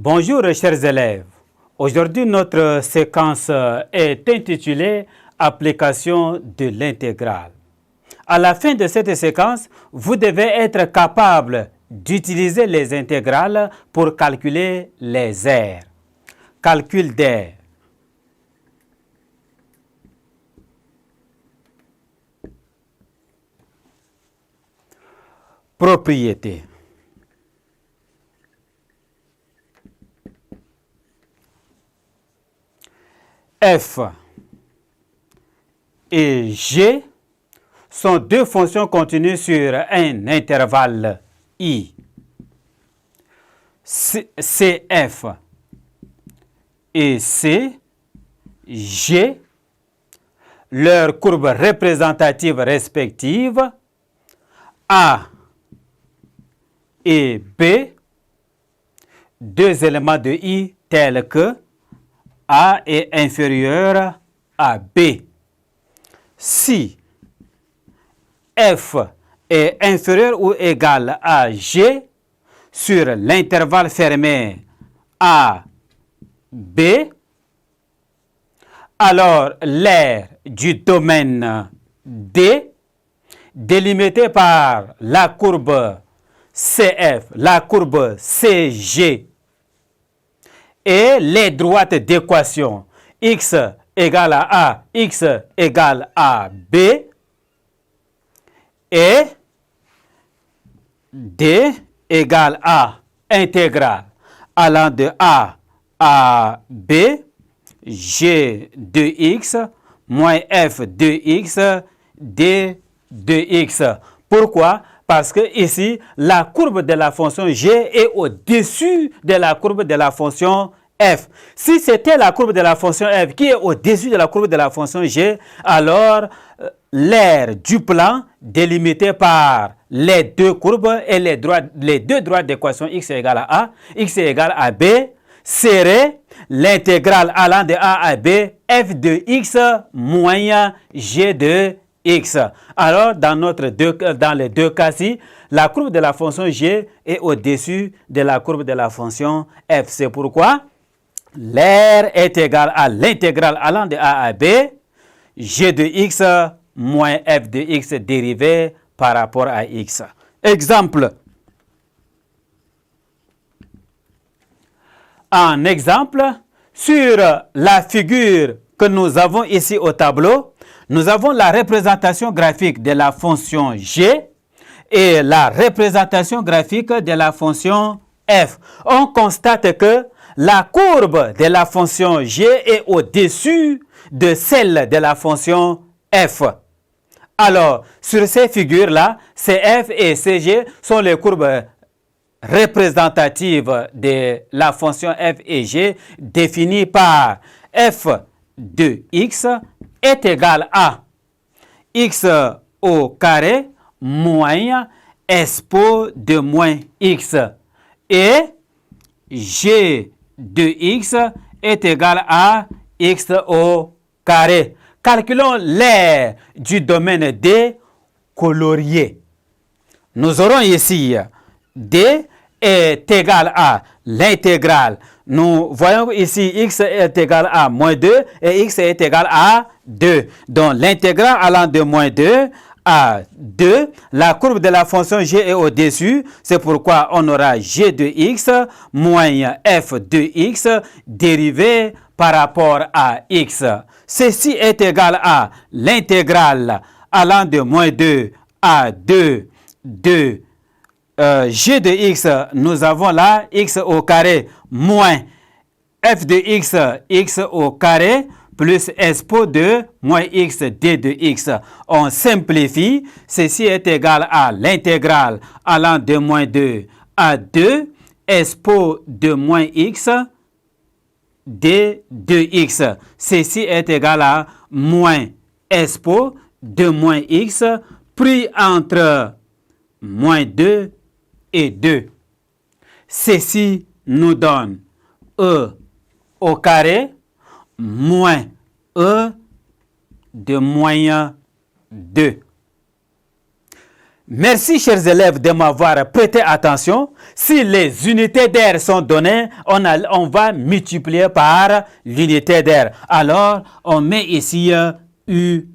Bonjour chers élèves. Aujourd'hui notre séquence est intitulée Application de l'intégrale. À la fin de cette séquence, vous devez être capable d'utiliser les intégrales pour calculer les aires. Calcul d'aires. Propriété. F et G sont deux fonctions continues sur un intervalle I. CF et CG, leurs courbes représentatives respectives, A et B, deux éléments de I tels que A est inférieur à B. Si F est inférieur ou égal à G sur l'intervalle fermé A, B, alors l'aire du domaine D, délimitée par la courbe CF, la courbe CG, et les droites d'équation x égale à A, x égale à B, et D égale à intégrale allant de A à B, G de x moins F de x, D de x. Pourquoi? Parce que ici, la courbe de la fonction G est au-dessus de la courbe de la fonction F. Si c'était la courbe de la fonction F qui est au-dessus de la courbe de la fonction G, alors l'aire du plan délimité par les deux courbes et les deux droites d'équation x égale à A, x égale à B, serait l'intégrale allant de A à B, f de x moins g de x. Alors, dans les deux cas-ci, la courbe de la fonction g est au-dessus de la courbe de la fonction f. C'est pourquoi l'aire est égale à l'intégrale allant de A à B, g de x moins f de x dérivé par rapport à x. Exemple. En exemple, sur la figure que nous avons ici au tableau, nous avons la représentation graphique de la fonction g et la représentation graphique de la fonction f. On constate que la courbe de la fonction g est au-dessus de celle de la fonction f. Alors, sur ces figures-là, CF et CG sont les courbes représentatives de la fonction f et g définies par f de x est égal à x au carré moins expo de moins x et g de x est égal à x au carré. Calculons l'aire du domaine D colorié. Nous aurons ici D est égal à l'intégrale. Nous voyons ici x est égal à moins 2 et x est égal à 2. Donc l'intégrale allant de moins 2 à 2, la courbe de la fonction g est au-dessus. C'est pourquoi on aura g de x moins f de x dérivé par rapport à x. Ceci est égal à l'intégrale allant de moins 2 à 2 de g de x, nous avons là x au carré moins f de x, x au carré, plus expo de moins x, d de x. On simplifie, ceci est égal à l'intégrale allant de moins 2 à 2, expo de moins x, d de x. Ceci est égal à moins expo de moins x, pris entre moins 2 et 2. Ceci nous donne e au carré moins e de moins 2. Merci, chers élèves, de m'avoir prêté attention. Si les unités d'air sont données, on va multiplier par l'unité d'air. Alors, on met ici UA.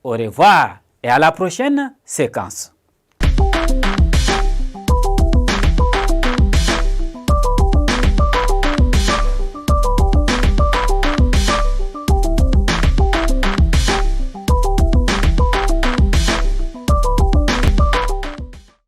Au revoir et à la prochaine séquence.